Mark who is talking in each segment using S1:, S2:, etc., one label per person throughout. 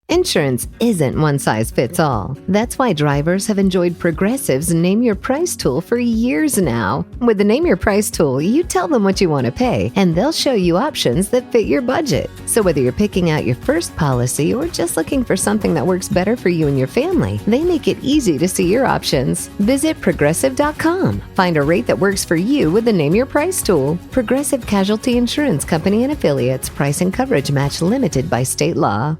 S1: Insurance isn't one size fits all. That's why drivers have enjoyed Progressive's Name Your Price tool for years now. With the Name Your Price tool, you tell them what you want to pay, and they'll show you options that fit your budget. So whether you're picking out your first policy or just looking for something that works better for you and your family, they make it easy to see your options. Visit Progressive.com. Find a rate that works for you with the Name Your Price tool. Progressive Casualty Insurance Company and Affiliates. Price and coverage match limited by state law.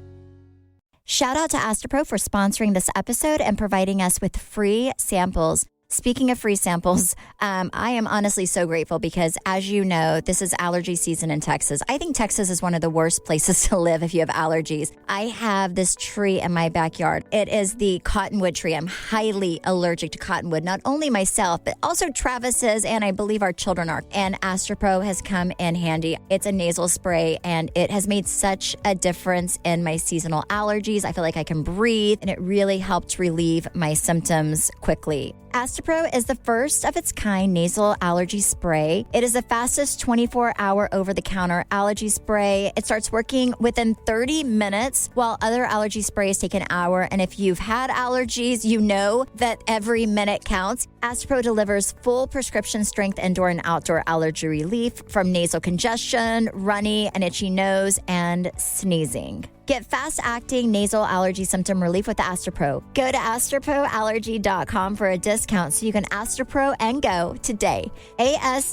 S2: Shout out to Astropro for sponsoring this episode and providing us with free samples. Speaking of free samples, I am honestly so grateful because, as you know, this is allergy season in Texas. I think Texas is one of the worst places to live if you have allergies. I have this tree in my backyard. It is the cottonwood tree. I'm highly allergic to cottonwood, not only myself, but also Travis's, and I believe our children are. And Astropro has come in handy. It's a nasal spray, and it has made such a difference in my seasonal allergies. I feel like I can breathe, and it really helped relieve my symptoms quickly. Astropro is the first of its kind nasal allergy spray. It is the fastest 24-hour over-the-counter allergy spray. It starts working within 30 minutes, while other allergy sprays take an hour. And if you've had allergies, you know that every minute counts. Astropro delivers full prescription strength indoor and outdoor allergy relief from nasal congestion, runny and itchy nose, and sneezing. Get fast-acting nasal allergy symptom relief with Astropro. Go to astroproallergy.com for a discount so you can Astropro and go today. ASTEPRO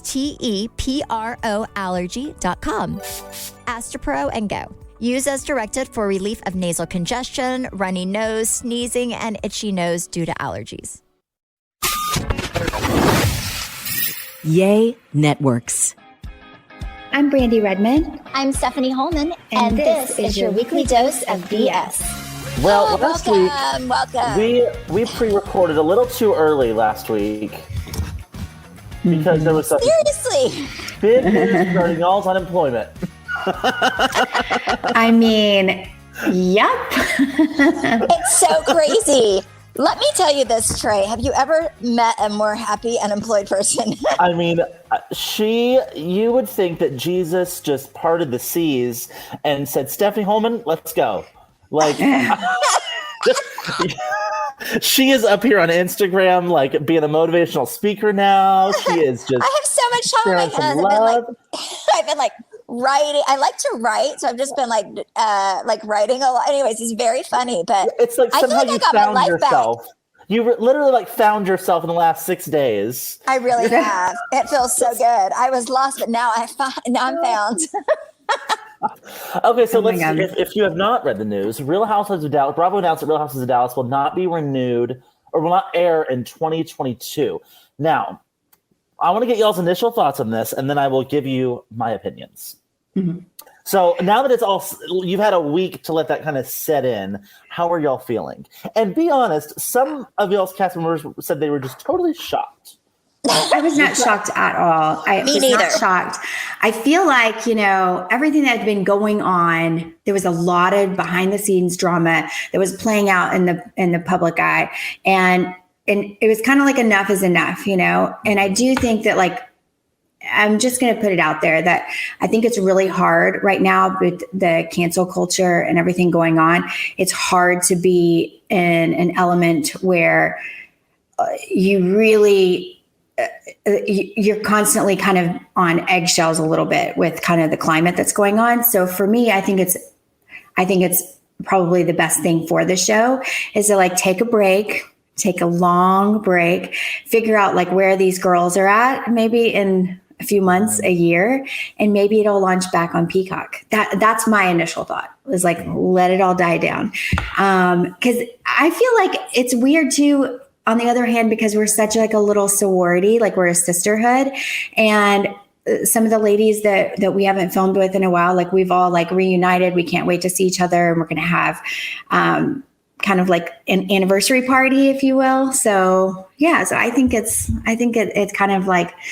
S2: allergy.com. Astropro and go. Use as directed for relief of nasal congestion, runny nose, sneezing, and itchy nose due to allergies.
S3: Yay Networks.
S4: I'm Brandi Redmond.
S5: I'm Stephanie Holman, and this is your weekly dose of BS.
S6: Well, last week,
S5: welcome.
S6: we pre-recorded a little too early last week because there was some
S5: Seriously,
S6: big news regarding y'all's unemployment.
S4: I mean, yep.
S5: it's so crazy. Let me tell you this, Trey. Have you ever met a more happy unemployed person?
S6: I mean, you would think that Jesus just parted the seas and said, Stephanie Holman, let's go. Like, she is up here on Instagram, like being a motivational speaker now. She is just.
S5: I have so much time on my hands. I've been like writing. I like to write, so I've just been like writing a lot. Anyways, it's very funny, but
S6: it's like somehow
S5: I got
S6: found
S5: my life
S6: yourself.
S5: back.
S6: You literally like found yourself in the last 6 days.
S5: I really have. It feels so good. I was lost, but now I'm found.
S6: Okay, so if you have not read the news, Real Housewives of Dallas, Bravo announced that Real Housewives of Dallas will not be renewed or will not air in 2022. Now, I want to get y'all's initial thoughts on this, and then I will give you my opinions. Mm-hmm. So now that you've had a week to let that kind of set in, how are y'all feeling? And be honest, some of y'all's cast members said they were just totally shocked.
S4: I was not shocked at all.
S5: Me neither.
S4: Not shocked. I feel like, everything that had been going on, there was a lot of behind the scenes drama that was playing out in the public eye. And it was kind of like enough is enough, And I do think that I'm just going to put it out there that I think it's really hard right now with the cancel culture and everything going on. It's hard to be in an element where you really you're constantly kind of on eggshells a little bit with kind of the climate that's going on. So for me, I think it's probably the best thing for the show is to take a break, take a long break, figure out where these girls are at, maybe in a few months, a year, and maybe it'll launch back on Peacock. That's my initial thought, was let it all die down. Cause I feel like it's weird too, on the other hand, because we're such a little sorority, we're a sisterhood, and some of the ladies that we haven't filmed with in a while, we've all reunited. We can't wait to see each other, and we're going to have kind of an anniversary party, if you will. So yeah, so I think it's kind of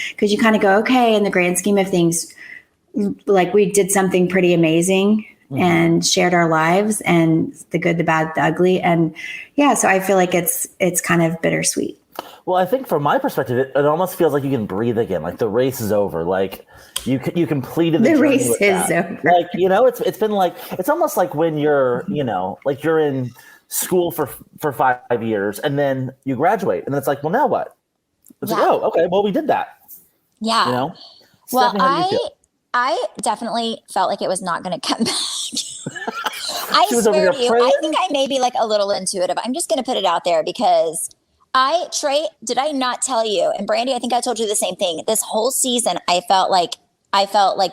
S4: because you kind of go, okay, in the grand scheme of things, we did something pretty amazing. Mm-hmm. And shared our lives and the good, the bad, the ugly. And yeah, so I feel like it's kind of bittersweet.
S6: Well, I think from my perspective, it almost feels like you can breathe again. The race is over. You completed
S4: the
S6: journey
S4: race
S6: with
S4: is
S6: that.
S4: over.
S6: Like, it's been like, it's almost like when you're, like you're in school for 5 years and then you graduate and then it's like, well, now what? It's like, oh, okay, well, we did that.
S2: Yeah.
S6: Well,
S2: Stephanie, how do you feel? I definitely felt like it was not going to come back. I swear to you, I think I may be like a little intuitive. I'm just going to put it out there because Trey, did I not tell you? And Brandi, I think I told you the same thing. This whole season, I felt like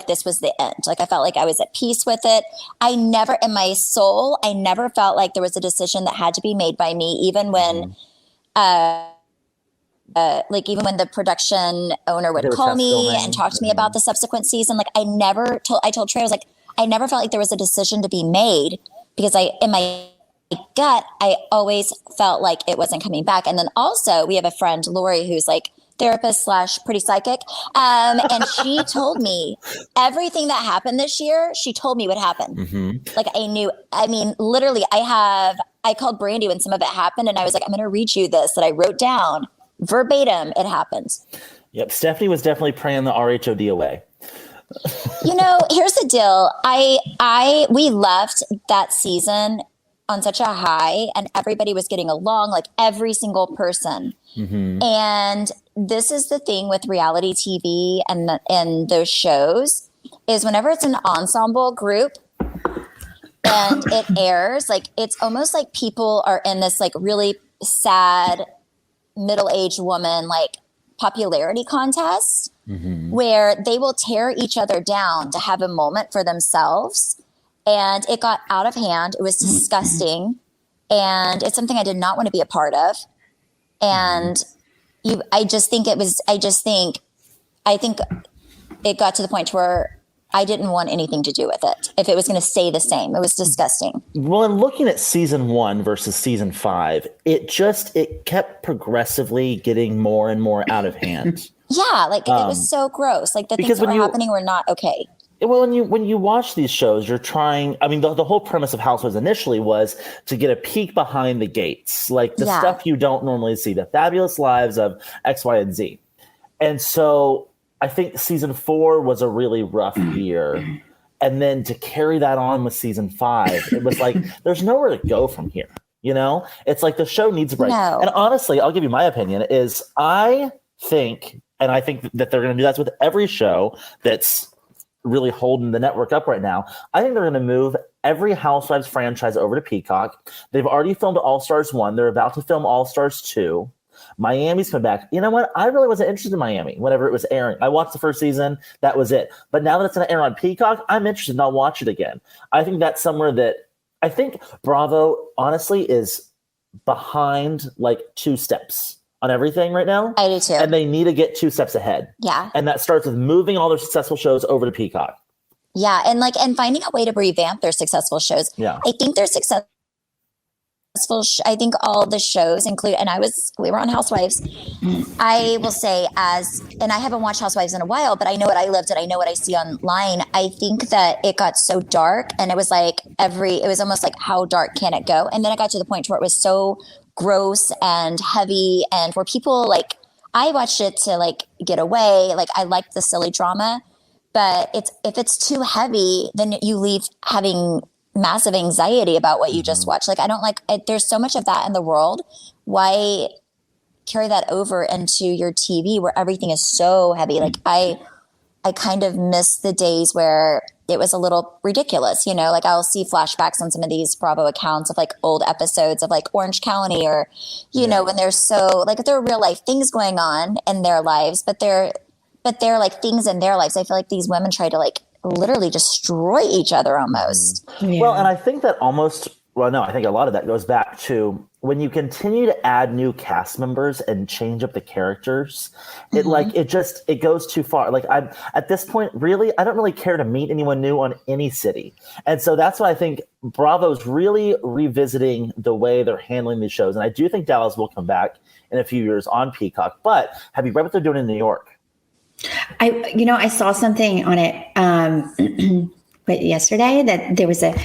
S2: this was the end. Like I felt like I was at peace with it. I never, in my soul, I never felt like there was a decision that had to be made by me, even when, even when the production owner would call me and talk to me about the subsequent season. Like I told Trey, I was like, I never felt like there was a decision to be made because in my gut, I always felt like it wasn't coming back. And then also we have a friend, Lori, who's like therapist / pretty psychic. And she told me everything that happened this year. She told me what happened. Mm-hmm. Like literally I called Brandi when some of it happened and I was like, I'm going to read you this that I wrote down verbatim. It happened.
S6: Yep. Stephanie was definitely praying the RHOD away.
S2: Here's the deal. We left that season on such a high and everybody was getting along, like every single person. Mm-hmm. And this is the thing with reality TV and those shows is whenever it's an ensemble group and it airs, like it's almost like people are in this like really sad middle-aged woman, like popularity contest. Mm-hmm. Where they will tear each other down to have a moment for themselves. And it got out of hand. It was disgusting. And it's something I did not want to be a part of. And I think it got to the point where I didn't want anything to do with it. If it was going to stay the same, it was disgusting.
S6: Well, in looking at season 1 versus season 5, it kept progressively getting more and more out of hand.
S2: Yeah, like it was so gross. Like the things that were happening were not okay.
S6: Well, when you watch these shows, you're trying. I mean, the whole premise of Housewives initially was to get a peek behind the gates, like the stuff you don't normally see, the fabulous lives of X, Y, and Z. And so I think season 4 was a really rough year. And then to carry that on with season 5, it was like, there's nowhere to go from here. It's like the show needs a break. No. And honestly, I'll give you my opinion is I think that they're going to do that with every show that's really holding the network up right now. I think they're going to move every Housewives franchise over to Peacock. They've already filmed All-Stars 1. They're about to film All-Stars 2. Miami's coming back. You know what? I really wasn't interested in Miami whenever it was airing. I watched the first season. That was it. But now that it's going to air on Peacock, I'm interested and I'll watch it again. I think that's somewhere that I think Bravo, honestly, is behind like 2 steps on everything right now.
S2: I do too.
S6: And they need to get 2 steps ahead.
S2: Yeah.
S6: And that starts with moving all their successful shows over to Peacock.
S2: Yeah. And finding a way to revamp their successful shows.
S6: Yeah.
S2: I think they're successful. I think all the shows include, and we were on Housewives. I will say and I haven't watched Housewives in a while, but I know what I lived and I know what I see online. I think that it got so dark and it was like it was almost like how dark can it go? And then it got to the point where it was so gross and heavy and where people like, I watched it to like get away. Like I liked the silly drama, but if it's too heavy, then you leave having massive anxiety about what you just watched. Like I don't like it. There's so much of that in the world. Why carry that over into your TV where everything is so heavy? Like I kind of miss the days where it was a little ridiculous, like I'll see flashbacks on some of these Bravo accounts of like old episodes of like Orange County or, when there's so like there are real life things going on in their lives, but they're like things in their lives. I feel like these women try to like literally destroy each other almost.
S6: Yeah. Well, and I think that I think a lot of that goes back to when you continue to add new cast members and change up the characters, it goes too far. Like I'm at this point, really, I don't really care to meet anyone new on any city. And so that's why I think Bravo's really revisiting the way they're handling these shows. And I do think Dallas will come back in a few years on Peacock. But have you read what they're doing in New York?
S4: I saw something on it but yesterday that there was a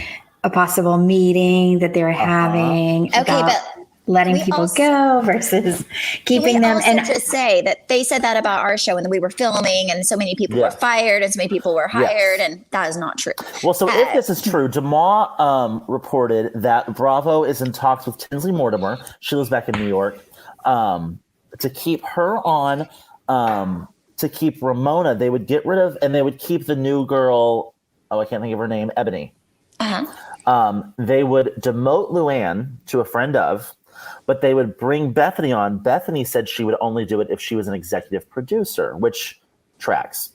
S4: possible meeting that they were having.
S2: Okay, but
S4: letting people go versus keeping them.
S5: And just say that they said that about our show and we were filming and so many people were fired and so many people were hired, and that is not true.
S6: Well, so if this is true, Jamal reported that Bravo is in talks with Tinsley Mortimer. She lives back in New York, to keep her on, to keep Ramona. They would get rid of, and they would keep the new girl. Oh, I can't think of her name. Ebony. They would demote Luann to a friend of, but they would bring Bethany on. Bethany said she would only do it if she was an executive producer, which tracks.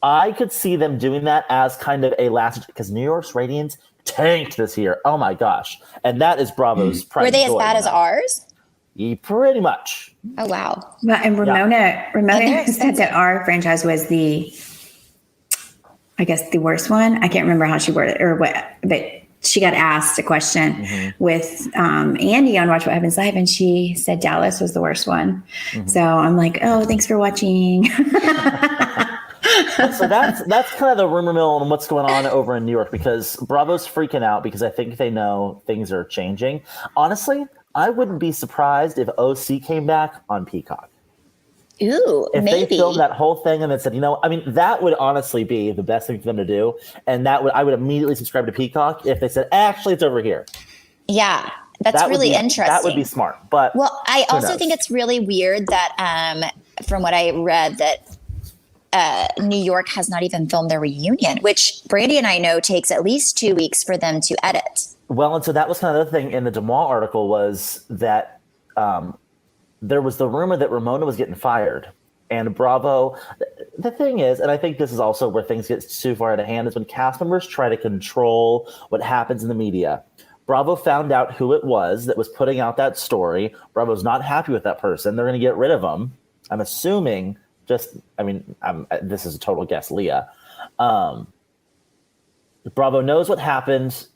S6: I could see them doing that as kind of a last, because New York's ratings tanked this year. Oh my gosh. And that is Bravo's pride.
S5: Were they as bad as ours?
S6: Yeah, pretty much.
S5: Oh, wow.
S4: Well, and Ramona said that our franchise was the worst one. I can't remember how she worded it or what, but she got asked a question with Andy on Watch What Happens Live, and she said Dallas was the worst one. So I'm like, oh, thanks for watching.
S6: So that's kind of the rumor mill on what's going on over in New York, because Bravo's freaking out because I think they know things are changing. Honestly, I wouldn't be surprised if OC came back on Peacock.
S5: Ooh,
S6: if
S5: maybe.
S6: they filmed that whole thing and then said, that would honestly be the best thing for them to do. And I would immediately subscribe to Peacock if they said, actually, it's over here.
S5: Yeah, that's really interesting.
S6: That would be smart. But
S5: I also think it's really weird that from what I read that New York has not even filmed their reunion, which Brandi and I know takes at least 2 weeks for them to edit. Well,
S6: and so that was kind of the thing in the Jamal article, was that there was the rumor that Ramona was getting fired, and Bravo. The thing is, and I think this is also where things get too far out of hand, is when cast members try to control what happens in the media. Bravo found out who it was that was putting out that story. Bravo's not happy with that person. They're going to get rid of them. I'm assuming. This is a total guess, Leah. Bravo knows what happened.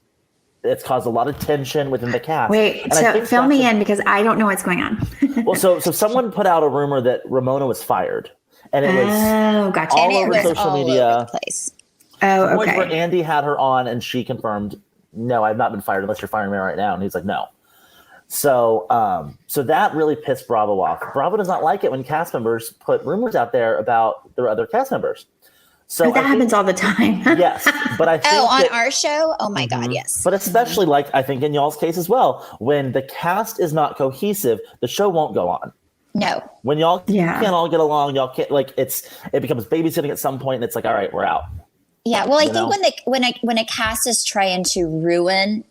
S6: It's caused a lot of tension within the cast.
S4: Wait, so fill me in, because I don't know what's going on.
S6: Well, so someone put out a rumor that Ramona was fired, and it was
S4: gotcha.
S6: all over social media.
S5: Over the place.
S4: Oh, okay.
S6: Where Andy had her on, and she confirmed, "No, I've not been fired unless you're firing me right now." And he's like, "No." So that really pissed Bravo off. Bravo does not like it when cast members put rumors out there about their other cast members. So
S4: that happens all the time.
S6: Yes, but I think
S5: on our show, oh my God, yes.
S6: But especially I think in y'all's case as well, when the cast is not cohesive, the show won't go on.
S5: No.
S6: When y'all can't all get along, y'all can't it becomes babysitting at some point, and it's like, all right, we're out.
S5: Yeah, well, I think when a cast is trying to ruin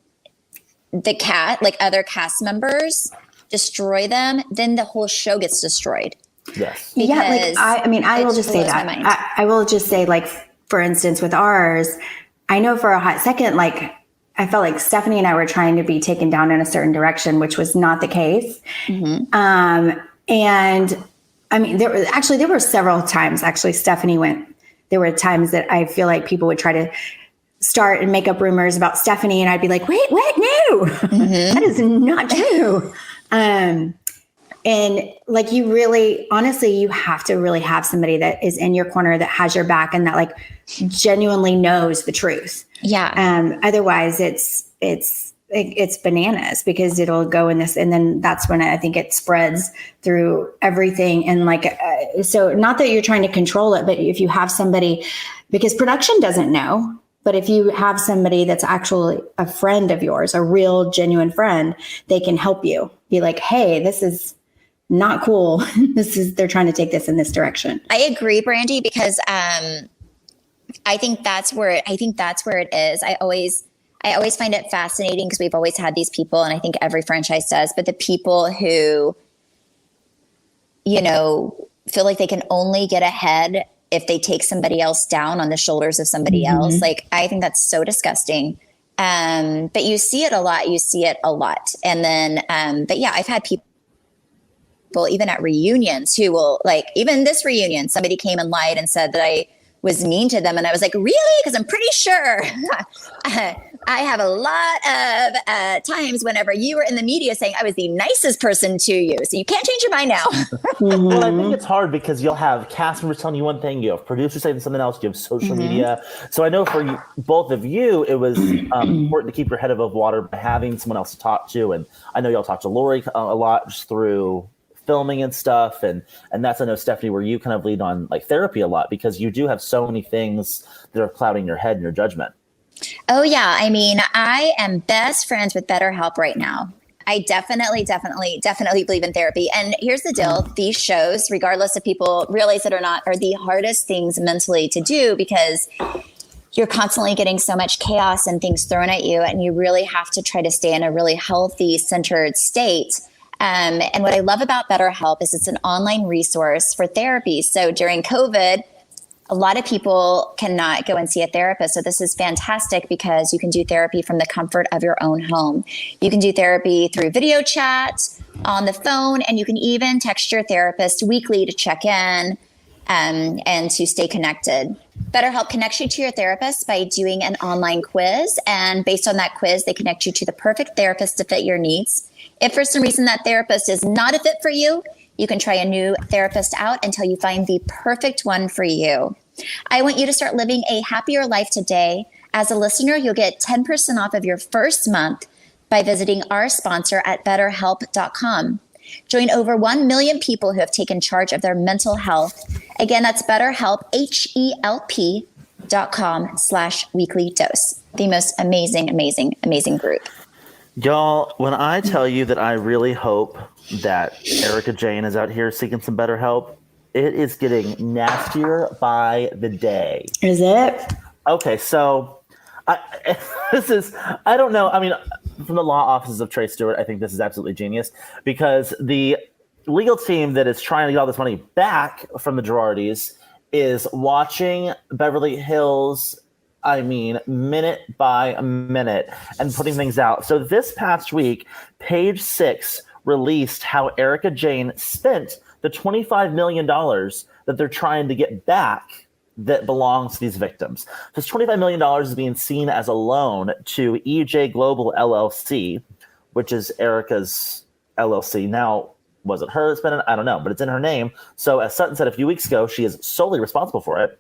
S5: the other cast members, destroy them, then the whole show gets destroyed.
S6: Yes.
S4: I will just say that. I will just say, for instance, with ours, I know for a hot second, I felt like Stephanie and I were trying to be taken down in a certain direction, which was not the case. And there were several times, Stephanie went, there were times that I feel like people would try to start and make up rumors about Stephanie, and I'd be like, wait, what? No, that is not true. And you really, honestly, you have to really have somebody that is in your corner, that has your back, and that genuinely knows the truth.
S5: Yeah.
S4: Otherwise it's bananas, because it'll go in this, and then that's when I think it spreads through everything. And so not that you're trying to control it, but if you have somebody, because production doesn't know, but if you have somebody that's actually a friend of yours, a real genuine friend, they can help you be like, hey, this is not cool. They're trying to take this in this direction.
S5: I agree, Brandi, because I think that's where it is. I always find it fascinating, because we've always had these people, and I think every franchise does, but the people who, feel like they can only get ahead if they take somebody else down on the shoulders of somebody else. I think that's so disgusting. But you see it a lot. And then, but yeah, I've had people even at reunions who will, even this reunion, somebody came and lied and said that I was mean to them. And I was like, really? Because I'm pretty sure I have a lot of times whenever you were in the media saying I was the nicest person to you. So you can't change your mind now.
S6: Well, I think it's hard because you'll have cast members telling you one thing, you have producers saying something else, you have social media. So I know for you, both of you, it was important to keep your head above water by having someone else to talk to. And I know y'all talk to Lori a lot just through filming and stuff. And that's, I know, Stephanie, where you kind of lead on like therapy a lot because you do have so many things that are clouding your head and your judgment.
S5: Oh, yeah. I mean, I am best friends with BetterHelp right now. I definitely believe in therapy. And here's the deal. These shows, regardless if people realize it or not, are the hardest things mentally to do because you're constantly getting so much chaos and things thrown at you. And you really have to try to stay in a really healthy, centered state. And what I love about BetterHelp is it's an online resource for therapy. So during COVID, a lot of people cannot go and see a therapist. So this is fantastic because you can do therapy from the comfort of your own home. You can do therapy through video chat, on the phone, and you can even text your therapist weekly to check in and to stay connected. BetterHelp connects you to your therapist by doing an online quiz. And based on that quiz, they connect you to the perfect therapist to fit your needs. If for some reason that therapist is not a fit for you, you can try a new therapist out until you find the perfect one for you. I want you to start living a happier life today. As a listener, you'll get 10% off of your first month by visiting our sponsor at BetterHelp.com. Join over 1 million people who have taken charge of their mental health. Again, that's BetterHelp, HELP.com/weekly dose. The most amazing group.
S6: Y'all, when I tell you that I really hope that Erika Jayne is out here seeking some better help, it is getting nastier by the day.
S4: Is it?
S6: Okay, so I don't know. I mean, from the law offices of Trey Stewart, I think this is absolutely genius because the legal team that is trying to get all this money back from the Girardis is watching Beverly Hills, minute by minute and putting things out. So this past week, Page Six released how Erika Jayne spent the $25 million that they're trying to get back that belongs to these victims. This $25 million is being seen as a loan to EJ Global LLC, which is Erika's LLC. Now, was it her that spent it? I don't know, but it's in her name. So as Sutton said a few weeks ago, she is solely responsible for it.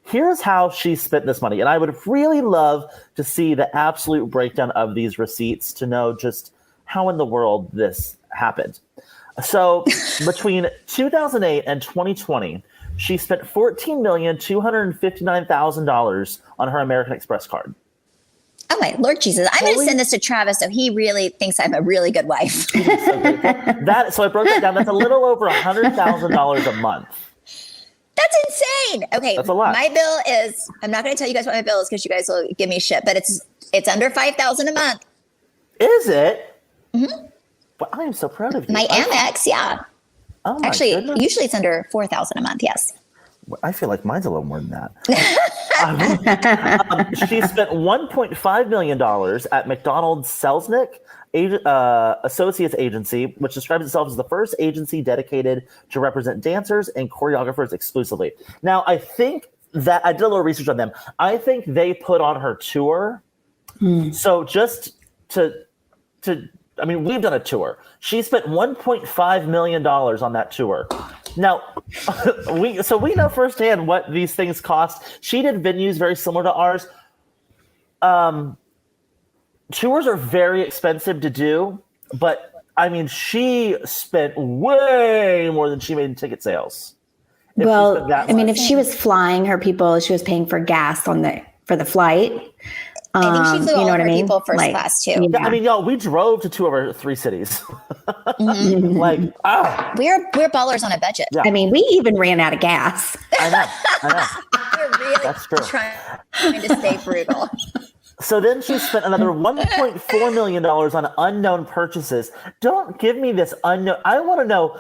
S6: Here's how she spent this money. And I would really love to see the absolute breakdown of these receipts to know just how in the world this happened. So between 2008 and 2020, she spent $14,259,000 on her American Express card.
S5: Oh my Lord Jesus. I'm going to send this to Travis so he really thinks I'm a really good wife.
S6: So I broke that down. That's a little over $100,000 a month.
S5: That's insane. Okay.
S6: That's a lot.
S5: My bill is, I'm not going to tell you guys what my bill is because you guys will give me shit, but it's under $5,000 a month.
S6: Is it? Mm-hmm. Well, I am so proud of you.
S5: My Amex, yeah.
S6: Oh my
S5: Actually,
S6: goodness.
S5: usually it's under $4,000 a month. Yes.
S6: I feel like mine's a little more than that. She spent $1.5 million at McDonald's Selznick Associates Agency, which describes itself as the first agency dedicated to represent dancers and choreographers exclusively. Now, I think that I did a little research on them. I think they put on her tour. So just we've done a tour. She spent $1.5 million on that tour. Now, we know firsthand what these things cost. She did venues very similar to ours. Tours are very expensive to do, but she spent way more than she made in ticket sales.
S4: If she was flying her people, she was paying for gas for the flight.
S5: I think she flew all of her people first class too.
S6: Yeah. Y'all, we drove to 2 of our 3 cities.
S5: Mm-hmm. We're ballers on a budget.
S4: Yeah. We even ran out of gas.
S6: I know.
S5: We're really
S6: That's true.
S5: trying to stay frugal.
S6: So then she spent another $1.4 million on unknown purchases. Don't give me this unknown. I want to know,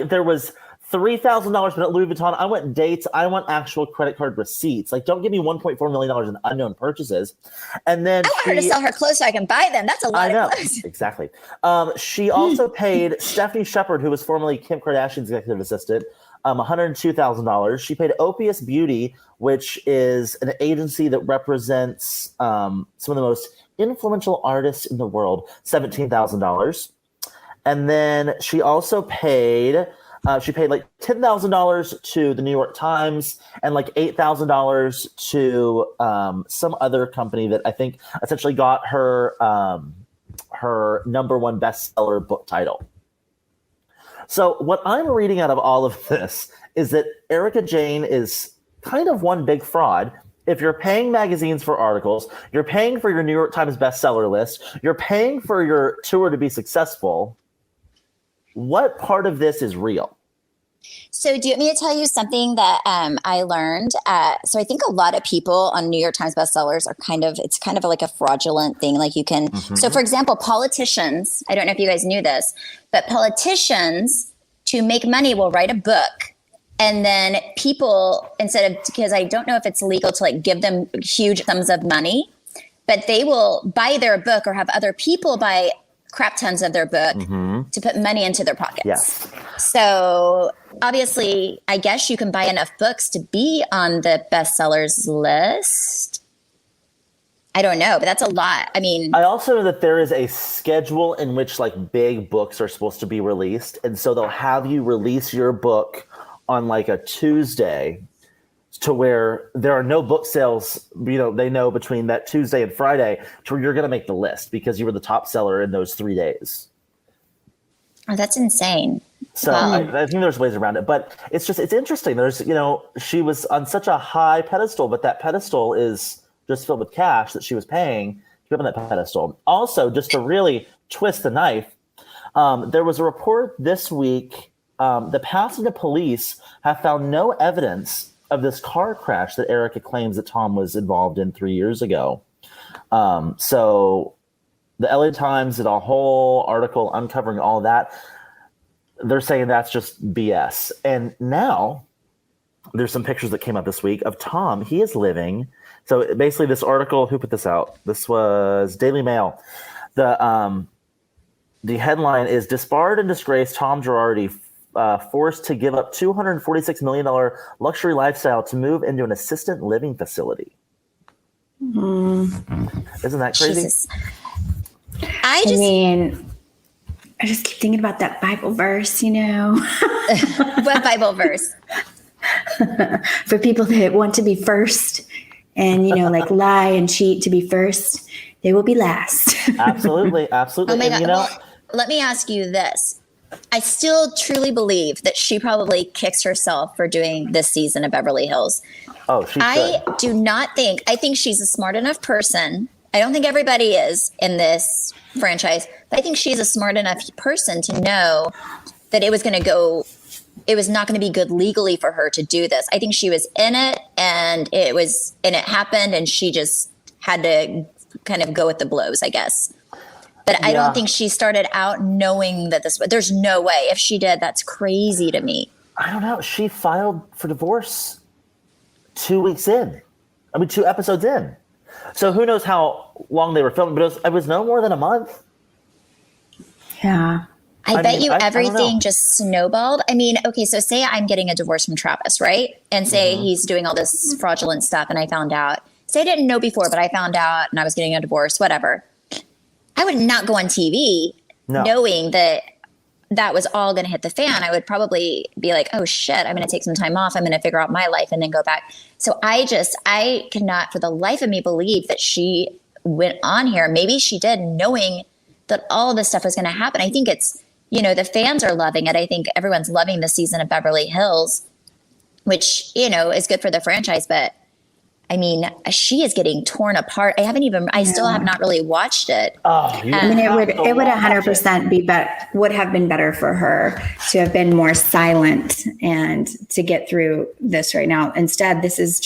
S6: there was $3,000 spent at Louis Vuitton. I want dates. I want actual credit card receipts. Don't give me $1.4 million in unknown purchases. And then
S5: I want her to sell her clothes so I can buy them. That's a lot of clothes.
S6: Exactly. She also paid Stephanie Shepard, who was formerly Kim Kardashian's executive assistant, $102,000. She paid Opius Beauty, which is an agency that represents some of the most influential artist in the world, $17,000. And then she also paid like $10,000 to the New York Times and like $8,000 to some other company that I think essentially got her her #1 bestseller book title. So what I'm reading out of all of this is that Erika Jayne is kind of one big fraud. If you're paying magazines for articles, you're paying for your New York Times bestseller list, you're paying for your tour to be successful, what part of this is real?
S5: So do you want me to tell you something that I learned? So I think a lot of people on New York Times bestsellers are it's kind of like a fraudulent thing. Like you can, So for example, politicians, I don't know if you guys knew this, but politicians to make money will write a book. And then people, because I don't know if it's legal to like give them huge sums of money, but they will buy their book or have other people buy crap tons of their book to put money into their pockets.
S6: Yes.
S5: So obviously, I guess you can buy enough books to be on the bestsellers list. I don't know, but that's a lot. I mean,
S6: I also know that there is a schedule in which like big books are supposed to be released. And so they'll have you release your book on like a Tuesday to where there are no book sales, they know between that Tuesday and Friday to where you're going to make the list because you were the top seller in those 3 days.
S5: Oh, that's insane.
S6: So I think there's ways around it, but it's interesting. There's, she was on such a high pedestal, but that pedestal is just filled with cash that she was paying to be on that pedestal. Also, just to really twist the knife, there was a report this week. The Pasadena police have found no evidence of this car crash that Erika claims that Tom was involved in 3 years ago. So the LA Times did a whole article uncovering all that. They're saying that's just BS. And now there's some pictures that came up this week of Tom. He is living. So basically this article, who put this out? This was Daily Mail. The headline is "Disbarred and Disgraced Tom Girardi forced to give up $246 million luxury lifestyle to move into an assisted living facility." Isn't that crazy?
S5: Jesus.
S4: I just keep thinking about that Bible verse,
S5: What Bible verse?
S4: For people that want to be first and, like lie and cheat to be first, they will be last.
S6: Absolutely. Absolutely.
S5: Oh my
S6: And,
S5: God. Well, let me ask you this. I still truly believe that she probably kicks herself for doing this season of Beverly Hills.
S6: Oh, she
S5: I
S6: should.
S5: I think she's a smart enough person. I don't think everybody is in this franchise, but I think she's a smart enough person to know that it was not going to be good legally for her to do this. I think she was in it and it happened and she just had to kind of go with the blows, I guess. But I don't think she started out knowing that there's no way. If she did, that's crazy to me.
S6: I don't know. She filed for divorce 2 weeks in. 2 episodes in. So who knows how long they were filming, but it was no more than a month.
S4: Yeah.
S5: I bet you everything just snowballed. Okay, so say I'm getting a divorce from Travis, right? And say he's doing all this fraudulent stuff and I found out. Say I didn't know before, but I found out and I was getting a divorce, whatever. I would not go on TV knowing that was all going to hit the fan. I would probably be like, oh shit, I'm going to take some time off. I'm going to figure out my life and then go back. So I cannot for the life of me believe that she went on here. Maybe she did knowing that all of this stuff was going to happen. I think it's, the fans are loving it. I think everyone's loving the season of Beverly Hills, which, is good for the franchise, but she is getting torn apart. I still have not really watched it.
S6: Oh,
S4: it would 100% would have been better for her to have been more silent and to get through this right now. Instead, this is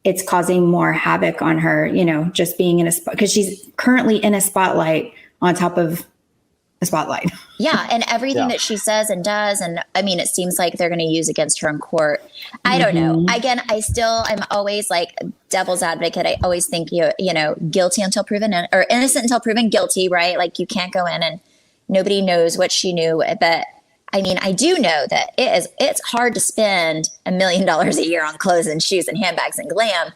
S4: it's causing more havoc on her, just being in because she's currently in a spotlight on top of a spotlight.
S5: Yeah. And everything that she says and does. And it seems like they're going to use against her in court. I don't know. Again, I'm always like devil's advocate. I always think, guilty until proven or innocent until proven guilty, right? Like you can't go in and nobody knows what she knew. But I do know that it's hard to spend $1 million a year on clothes and shoes and handbags and glam.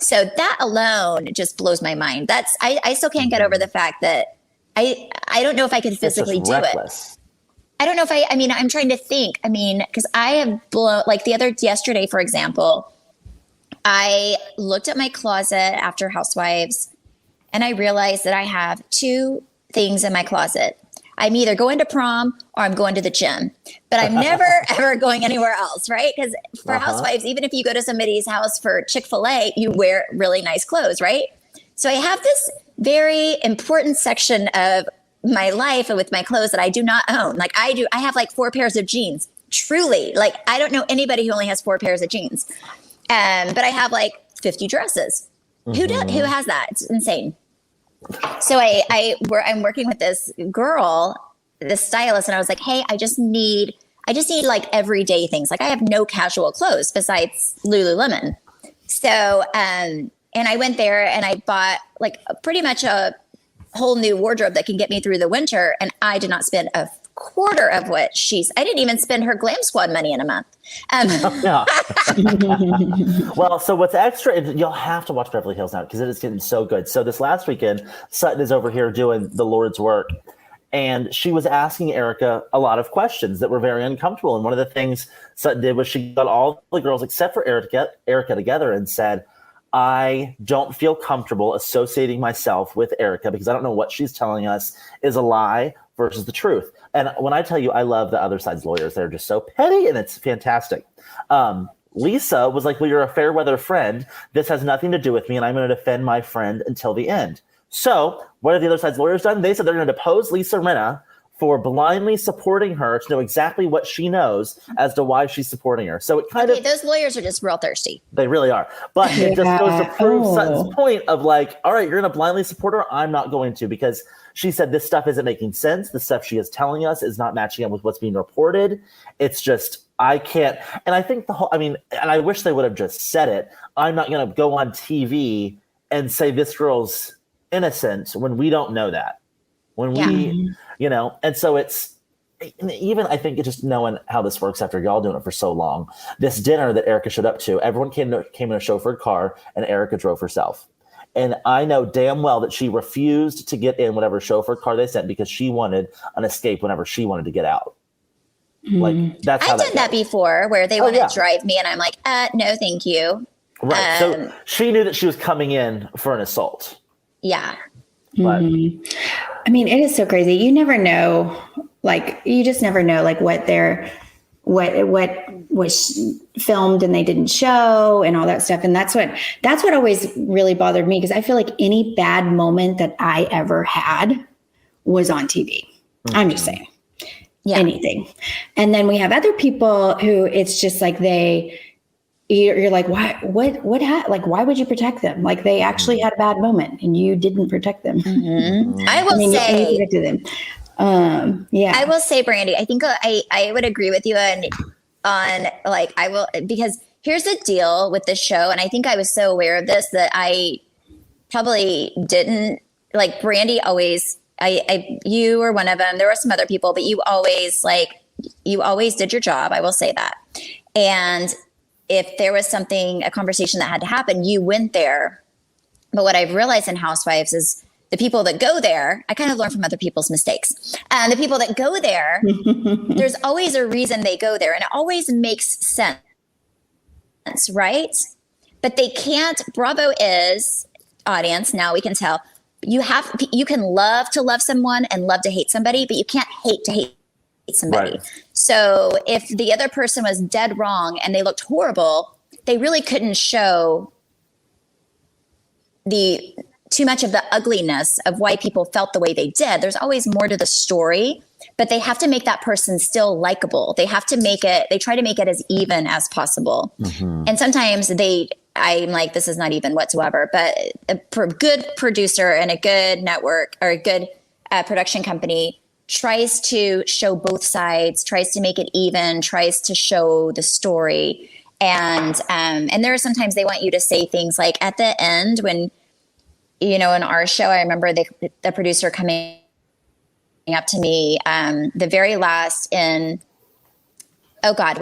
S5: So that alone just blows my mind. I still can't get over the fact that I don't know if I could physically do
S6: reckless.
S5: it. I don't know if I'm trying to think. Because I have blown, like yesterday, for example, I looked at my closet after Housewives and I realized that I have 2 things in my closet. I'm either going to prom or I'm going to the gym, but I'm never, ever going anywhere else, right? Because for Housewives, even if you go to somebody's house for Chick-fil-A, you wear really nice clothes, right? So I have this very important section of my life with my clothes that I do not own. Like I have like 4 pairs of jeans, truly. Like I don't know anybody who only has 4 pairs of jeans. But I have like 50 dresses.
S6: Mm-hmm.
S5: Who has that? It's insane. So I'm working with this girl, this stylist, and I was like, hey, I just need like everyday things. Like I have no casual clothes besides Lululemon. So, and I went there and I bought like pretty much a whole new wardrobe that can get me through the winter. And I did not spend a quarter of what I didn't even spend her Glam Squad money in a month.
S6: Well, so what's extra, you'll have to watch Beverly Hills now because it is getting so good. So this last weekend, Sutton is over here doing the Lord's work. And she was asking Erika a lot of questions that were very uncomfortable. And one of the things Sutton did was she got all the girls except for Erika together and said, I don't feel comfortable associating myself with Erika because I don't know what she's telling us is a lie versus the truth. And when I tell you I love the other side's lawyers, they're just so petty and it's fantastic. Lisa was like, well, you're a fair weather friend. This has nothing to do with me and I'm going to defend my friend until the end. So what have the other side's lawyers done? They said they're going to depose Lisa Rinna for blindly supporting her to know exactly what she knows as to why she's supporting her. So it kind of...
S5: those lawyers are just real thirsty.
S6: They really are. But it just goes to prove Sutton's point of like, all right, you're going to blindly support her. I'm not going to because she said this stuff isn't making sense. The stuff she is telling us is not matching up with what's being reported. It's just, I can't. And I think and I wish they would have just said it. I'm not going to go on TV and say this girl's innocent when we don't know that. When we, and so it's even, I think, just knowing how this works after y'all doing it for so long, this dinner that Erika showed up to, everyone came in a chauffeured car and Erika drove herself. And I know damn well that she refused to get in whatever chauffeured car they sent because she wanted an escape whenever she wanted to get out. Like that's how
S5: I've done that before where they want to drive me and I'm like, no, thank you.
S6: Right. So she knew that she was coming in for an assault.
S5: Yeah.
S6: But
S4: I mean, it is so crazy. You never know, like, you just never know, like, what was filmed and they didn't show and all that stuff. And that's what always really bothered me because I feel like any bad moment that I ever had was on TV. Mm-hmm. I'm just saying anything. And then we have other people who it's just like you're like, why would you protect them? Like they actually had a bad moment and you didn't protect them.
S5: Mm-hmm. I will say,
S4: you protected them.
S5: I will say, Brandi, I think I would agree with you on like, I will, because here's the deal with the show. And I think I was so aware of this that I probably didn't like Brandi always, you were one of them. There were some other people, but you always did your job. I will say that. And if there was a conversation that had to happen, you went there. But what I've realized in Housewives is the people that go there, I kind of learn from other people's mistakes. And the people that go there, there's always a reason they go there. And it always makes sense, right? But they can't, Bravo is, audience, now we can tell, you can love to love someone and love to hate somebody, but you can't hate to hate somebody. Right. So if the other person was dead wrong and they looked horrible, they really couldn't show too much of the ugliness of why people felt the way they did. There's always more to the story, but they have to make that person still likable. They have to they try to make it as even as possible. Mm-hmm. And sometimes I'm like, this is not even whatsoever, but a good producer and a good network or a good production company tries to show both sides, tries to make it even, tries to show the story. And there are sometimes they want you to say things like at the end when, in our show, I remember the producer coming up to me, the very last what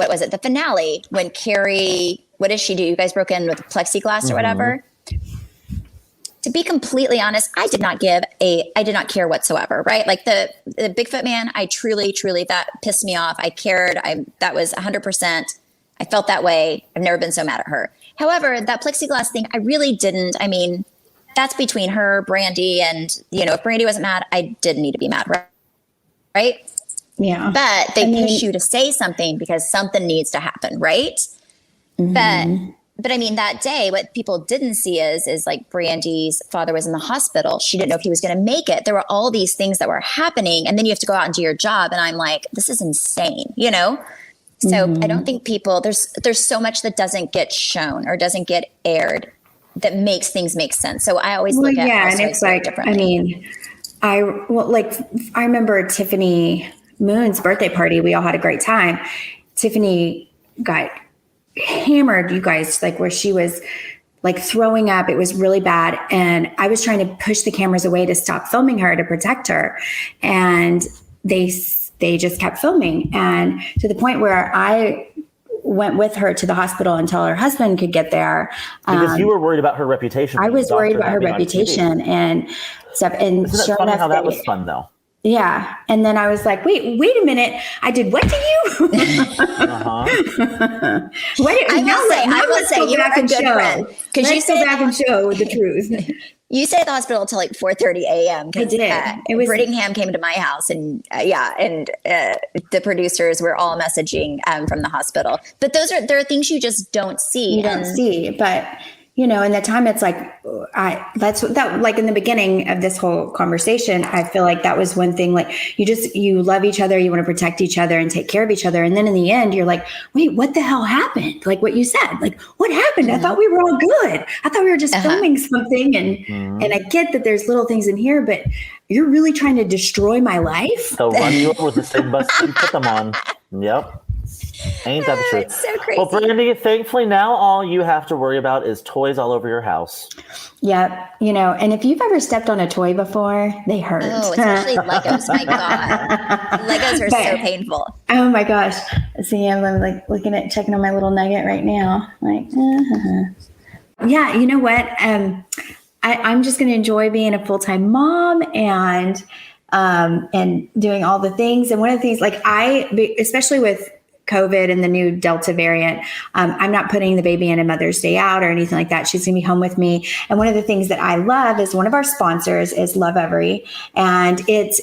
S5: was it? The finale when Carrie, what does she do? You guys broke in with plexiglass or whatever. to be completely honest, I did not care whatsoever, right? Like the Bigfoot man, I truly, that pissed me off. I cared. That was 100%. I felt that way. I've never been so mad at her. However, that plexiglass thing, I really didn't. I mean, that's between her, Brandi, and, if Brandi wasn't mad, I did need to be mad, right?
S4: Yeah.
S5: But they push you to say something because something needs to happen, right? Mm-hmm. But I mean, that day, what people didn't see is like Brandi's father was in the hospital. She didn't know if he was going to make it. There were all these things that were happening. And then you have to go out and do your job. And I'm like, this is insane, So I don't think people, there's so much that doesn't get shown or doesn't get aired that makes things make sense. So I always look at
S4: and it's like,
S5: differently.
S4: I mean, I remember Tiffany Moon's birthday party. We all had a great time. Tiffany got hammered, you guys, like where she was like throwing up. It was really bad. And I was trying to push the cameras away to stop filming her, to protect her. And they just kept filming. And to the point where I went with her to the hospital until her husband could get there.
S6: Because you were worried about her reputation.
S4: I was worried about her reputation and stuff. And
S6: isn't it funny how that was fun though?
S4: Yeah. And then I was like, wait a minute. I did what to you?
S5: I will say you are a good friend.
S4: Because you go back and show the truth.
S5: You stayed at the hospital until like 4:30 a.m.
S4: I did.
S5: It was Brittingham came to my house and the producers were all messaging from the hospital. But there are things you just don't see.
S4: You don't see, but in that time, it's like, like in the beginning of this whole conversation, I feel like that was one thing, like you love each other, you want to protect each other and take care of each other. And then in the end, you're like, wait, what the hell happened? Like what you said, like what happened? I thought we were all good. I thought we were just filming something. And I get that there's little things in here, but you're really trying to destroy my life.
S6: They'll run you over with the same bus you put them on. Yep. Ain't that the truth?
S5: It's so crazy.
S6: Well, Brandi, thankfully now all you have to worry about is toys all over your house.
S4: Yep. And if you've ever stepped on a toy before, they hurt.
S5: Oh, especially Legos. My God. Legos are so painful.
S4: Oh my gosh. See, I'm like checking on my little nugget right now. Like, yeah, you know what? I'm just going to enjoy being a full-time mom and doing all the things. And one of the things, like especially with COVID and the new Delta variant, I'm not putting the baby in a Mother's Day out or anything like that. She's going to be home with me. And one of the things that I love is one of our sponsors is Love Every. And it's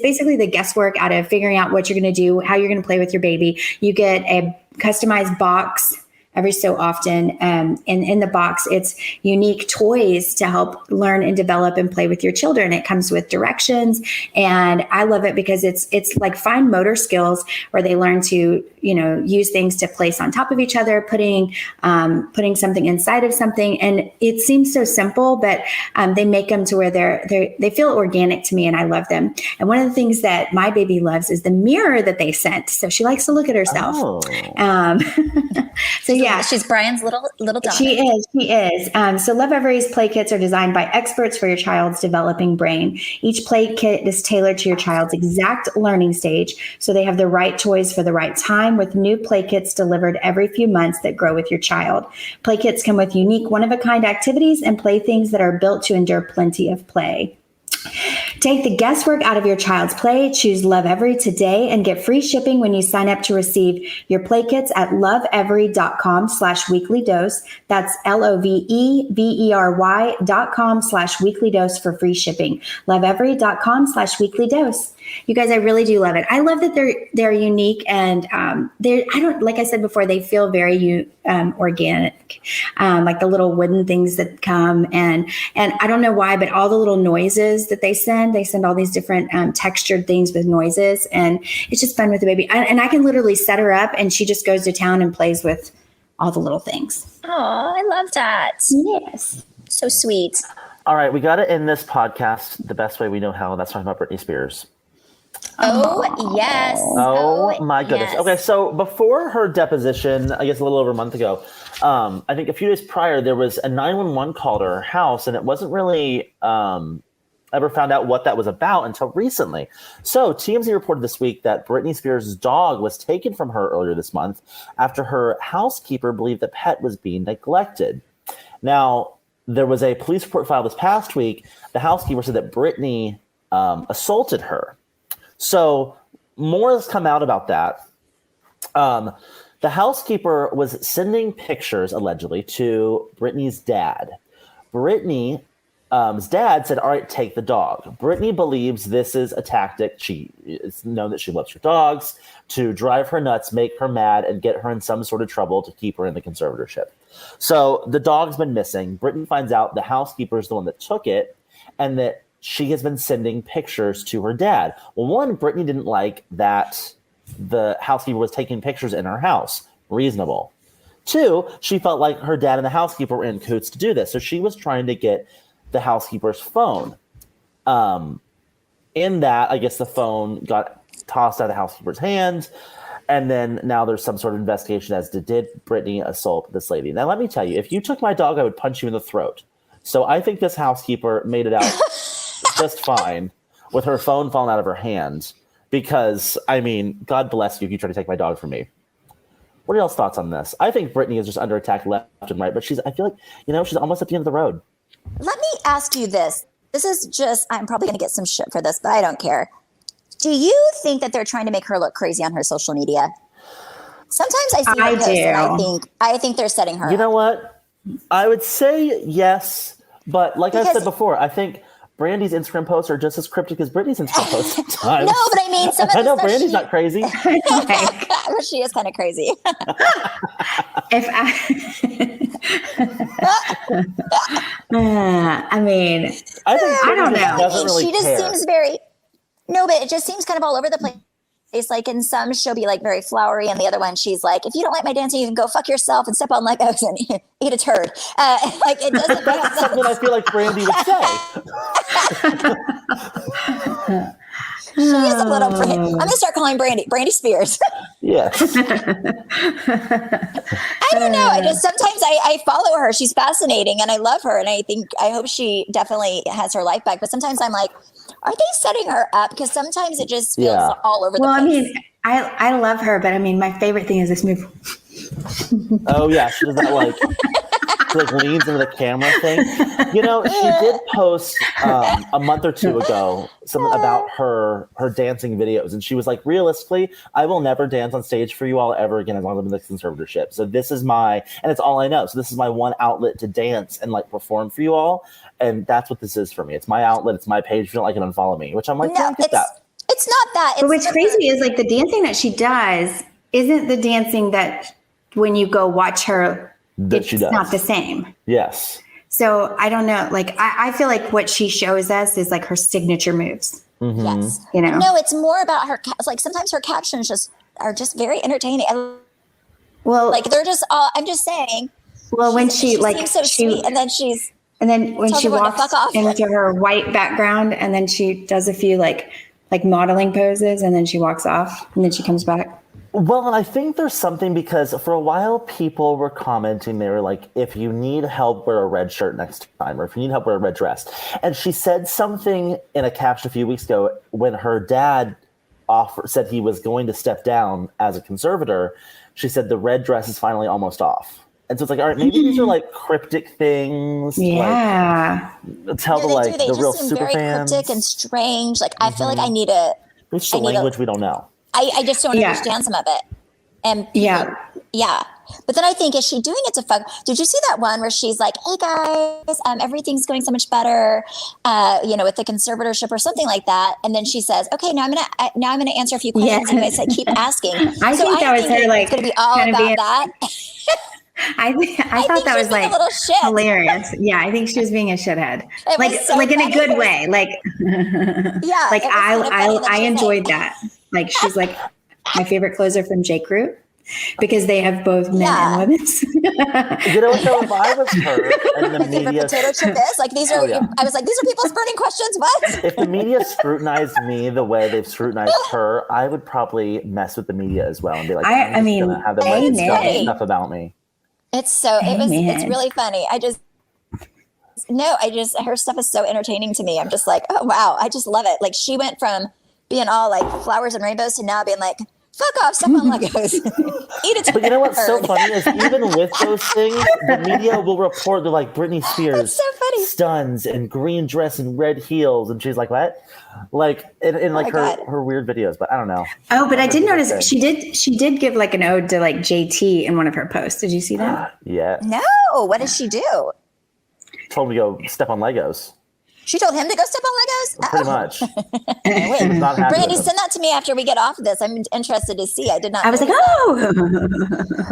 S4: basically the guesswork out of figuring out what you're going to do, how you're going to play with your baby. You get a customized box every so often. And in the box, it's unique toys to help learn and develop and play with your children. It comes with directions. And I love it because it's like fine motor skills where they learn to, use things to place on top of each other, putting something inside of something. And it seems so simple, but they make them to where they feel organic to me and I love them. And one of the things that my baby loves is the mirror that they sent. So she likes to look at herself.
S5: Oh.
S4: So yeah,
S5: she's Brian's little daughter.
S4: She is. So Love Every's play kits are designed by experts for your child's developing brain. Each play kit is tailored to your child's exact learning stage, so they have the right toys for the right time, with new play kits delivered every few months that grow with your child. Play kits come with unique one-of-a-kind activities and playthings that are built to endure plenty of play. Take the guesswork out of your child's play. Choose Love Every today and get free shipping when you sign up to receive your play kits at loveevery.com/weeklydose. That's lovevery.com/weeklydose for free shipping. Loveevery.com/weeklydose. You guys, I really do love it. I love that they're unique and like I said before, they feel very organic. Like the little wooden things that come and I don't know why, but all the little noises that they send all these different textured things with noises, and it's just fun with the baby. And I can literally set her up and she just goes to town and plays with all the little things.
S5: Oh, I love that.
S4: Yes.
S5: So sweet.
S6: All right, we got to end this podcast the best way we know how. That's talking about Britney Spears.
S5: Oh, yes.
S6: Oh, my goodness.
S5: Yes.
S6: Okay, so before her deposition, I guess a little over a month ago, I think a few days prior, there was a 911 call to her house, and it wasn't really ever found out what that was about until recently. So TMZ reported this week that Britney Spears' dog was taken from her earlier this month after her housekeeper believed the pet was being neglected. Now, there was a police report filed this past week. The housekeeper said that Brittany assaulted her. So more has come out about that. The housekeeper was sending pictures, allegedly, to Brittany's dad. Brittany's dad said, all right, take the dog. Brittany believes this is a tactic. It's known that she loves her dogs, to drive her nuts, make her mad, and get her in some sort of trouble to keep her in the conservatorship. So the dog's been missing. Brittany finds out the housekeeper is the one that took it, and that she has been sending pictures to her dad. Well, one, Brittany didn't like that the housekeeper was taking pictures in her house. Reasonable. Two, she felt like her dad and the housekeeper were in cahoots to do this. So she was trying to get the housekeeper's phone. In that, I guess the phone got tossed out of the housekeeper's hands. And then now there's some sort of investigation as to, did Brittany assault this lady? Now, let me tell you, if you took my dog, I would punch you in the throat. So I think this housekeeper made it out just fine with her phone falling out of her hand. Because, I mean, God bless you if you try to take my dog from me. What are y'all's thoughts on this? I think Brittany is just under attack left and right, but I feel like, she's almost at the end of the road.
S5: Let me ask you this. This is just, I'm probably going to get some shit for this, but I don't care. Do you think that they're trying to make her look crazy on her social media? Sometimes I see her post and I think they're setting her up.
S6: You know what? I would say yes, but like I said before, I think Brandi's Instagram posts are just as cryptic as Brittany's Instagram posts sometimes.
S5: No, but I mean, some of
S6: I know Brandi's not crazy.
S5: She is kind of crazy.
S4: I mean, I don't know.
S5: She just seems very. No, but it just seems kind of all over the place. It's like in some she'll be like very flowery, and the other one she's like, if you don't like my dancing, you can go fuck yourself and step on Legos and eat a turd. Like it doesn't.
S6: That's something I feel like Brandi would say.
S5: She is a little. I'm gonna start calling Brandi Spears.
S6: Yes.
S5: I don't know. I just sometimes I follow her. She's fascinating, and I love her, and I hope she definitely has her life back. But sometimes I'm like, are they setting her up? Because sometimes it just feels all over the place. Well,
S4: I mean, I love her, but I mean, my favorite thing is this move.
S6: Oh yeah, she does that like leans into the camera thing. She did post a month or two ago something about her dancing videos, and she was like, realistically, I will never dance on stage for you all ever again as long as I'm in the conservatorship. So this is and it's all I know. So this is my one outlet to dance and like perform for you all, and that's what this is for me. It's my outlet. It's my page. If you don't like it, unfollow me. Which I'm like, no, get that.
S5: It's not that.
S4: But what's crazy is like the dancing that she does isn't the dancing that when you go watch her. It's not the same.
S6: Yes.
S4: So I don't know. Like I feel like what she shows us is like her signature moves.
S6: Mm-hmm.
S5: Yes.
S4: No,
S5: it's more about her. Like sometimes her captions are just very entertaining.
S4: Well,
S5: like they're just all. I'm just saying.
S4: Well, when she seems
S5: so sweet, and then
S4: when she walks into her white background, and then she does a few like modeling poses, and then she walks off, and then she comes back.
S6: Well, and I think there's something because for a while people were commenting, they were like, if you need help, wear a red shirt next time, or if you need help, wear a red dress. And she said something in a caption a few weeks ago when her dad said he was going to step down as a conservator. She said the red dress is finally almost off. And so it's like, all right, maybe these are like cryptic things.
S4: Yeah.
S6: Tell the real super
S5: very
S6: fans.
S5: Cryptic and strange. Like I feel like I need a.
S6: It's the language we don't know.
S5: I just don't understand some of it. And people, yeah. But then I think, is she doing it to fuck? Did you see that one where she's like, hey guys, everything's going so much better, with the conservatorship or something like that. And then she says, okay, now I'm going to answer a few questions. And I keep asking.
S4: I think that was her like,
S5: it's going to be all about that.
S4: I thought that was like hilarious. Yeah, I think she was being a shithead, like in a good way. Like,
S5: yeah,
S4: like I enjoyed that. Like she's like my favorite clothes are from J. Crew because they have both men and women's.
S6: If I was her and the media,
S5: potato chip is like these are. I was like, these are people's burning questions. What?
S6: If the media scrutinized me the way they've scrutinized her, I would probably mess with the media as well and be like, I mean, have them write stuff about me.
S5: It's really funny. Her stuff is so entertaining to me. I'm just like, oh wow, I just love it. Like she went from being all like flowers and rainbows to now being like, Fuck off, step on Legos. Eat a turd.
S6: But you know what's so funny is even with those things, the media will report they're like Britney Spears
S5: so funny.
S6: stuns and green dress and red heels, and she's like, what? Like in like her weird videos, but I don't know.
S4: Oh, but I did notice she did give like an ode to like JT in one of her posts. Did you see that?
S6: Yeah.
S5: No, what did she do?
S6: Told me to go step on Legos.
S5: She told him to go step on Legos?
S6: Pretty much.
S5: Wait,
S6: Not happy
S5: Brandi,
S6: with him.
S5: send that to me after we get off of this. I'm interested to see. I did not.
S4: I was like,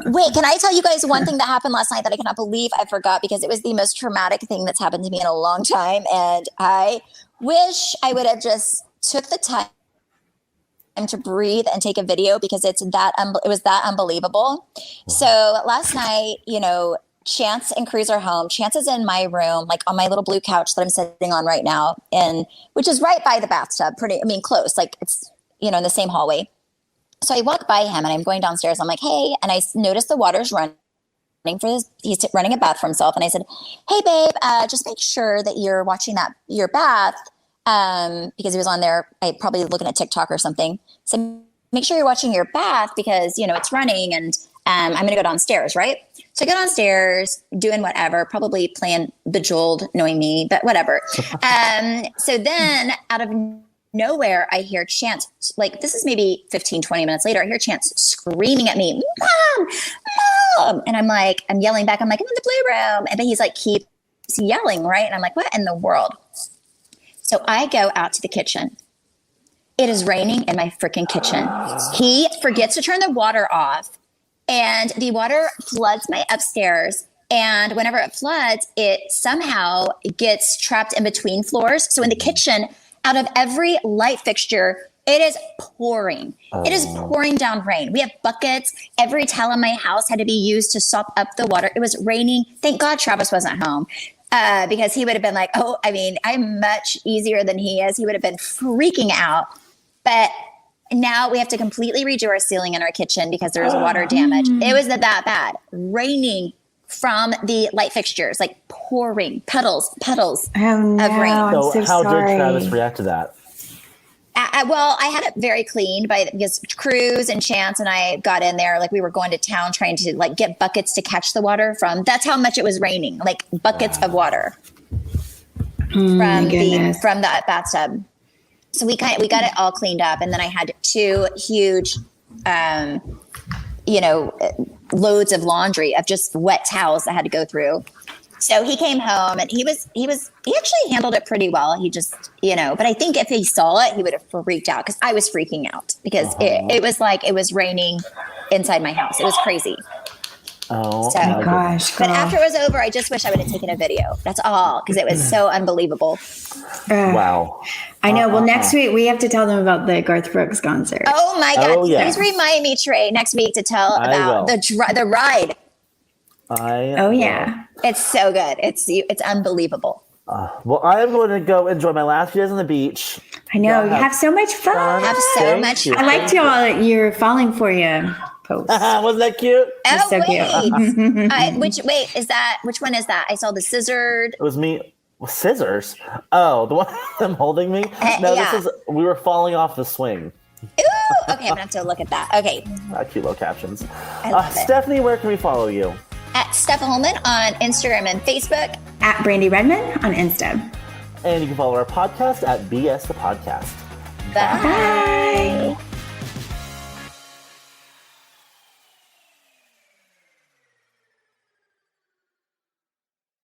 S5: Wait, can I tell you guys one thing that happened last night that I cannot believe I forgot because it was the most traumatic thing that's happened to me in a long time. And I wish I would have just took the time to breathe and take a video because it was that unbelievable. So last night, Chance and Cruz are home. Chance is in my room, like on my little blue couch that I'm sitting on right now, and which is right by the bathtub, close, like it's, in the same hallway. So I walk by him and I'm going downstairs. I'm like, hey, and I noticed the water's running he's running a bath for himself. And I said, hey babe, just make sure that you're watching your bath. Because he was on there, probably looking at TikTok or something. So make sure you're watching your bath because, it's running and, I'm going to go downstairs, right? So I go downstairs doing whatever, probably playing Bejeweled, knowing me, but whatever. So then out of nowhere, I hear Chance, like this is maybe 15, 20 minutes later, I hear Chance screaming at me, Mom! And I'm yelling back. I'm like, I'm in the blue room. And then he's like, keeps yelling, right? And I'm like, what in the world? So I go out to the kitchen. It is raining in my freaking kitchen. He forgets to turn the water off. And the water floods my upstairs. And whenever it floods, it somehow gets trapped in between floors. So in the kitchen, out of every light fixture, it is pouring. It is pouring down rain. We have buckets. Every towel in my house had to be used to sop up the water. It was raining. Thank God Travis wasn't home. Because he would have been like, I'm much easier than he is. He would have been freaking out. But now we have to completely redo our ceiling in our kitchen because there was water damage. It was that bad. Raining from the light fixtures, like pouring puddles of rain.
S6: So how did Travis react to that?
S5: Well, I had it very cleaned because Cruz and Chance and I got in there. Like we were going to town trying to like get buckets to catch the water from. That's how much it was raining, like buckets of water from the bathtub. So we got it all cleaned up, and then I had 2 huge, loads of laundry of just wet towels I had to go through. So he came home and he actually handled it pretty well. He just, but I think if he saw it, he would have freaked out because I was freaking out because it was like it was raining inside my house. It was crazy.
S6: Oh
S4: my gosh.
S5: But after it was over, I just wish I would have taken a video. That's all because it was so unbelievable.
S6: Wow.
S4: I know. Well, next week we have to tell them about the Garth Brooks concert.
S5: Oh my God.
S6: Yeah.
S5: Please remind me, Trey, next week to tell about the ride.
S4: Yeah.
S5: It's so good. It's unbelievable.
S6: Well, I am going to go enjoy my last few days on the beach.
S4: I know. You have so much fun.
S5: Have so much fun.
S4: I liked you're falling for you post.
S6: Wasn't that cute?
S5: Oh,
S4: so
S5: cute. Which one is that? I saw the scissored.
S6: It was me. Scissors? Oh, the one them holding me? No, yeah. We were falling off the swing.
S5: Ooh, okay, I'm going to have to look at that. Okay.
S6: Cute little captions.
S5: I love it.
S6: Stephanie, where can we follow you?
S5: At Steph Holman on Instagram and Facebook.
S4: At Brandi Redmond on Insta.
S6: And you can follow our podcast at BS the Podcast.
S5: Bye.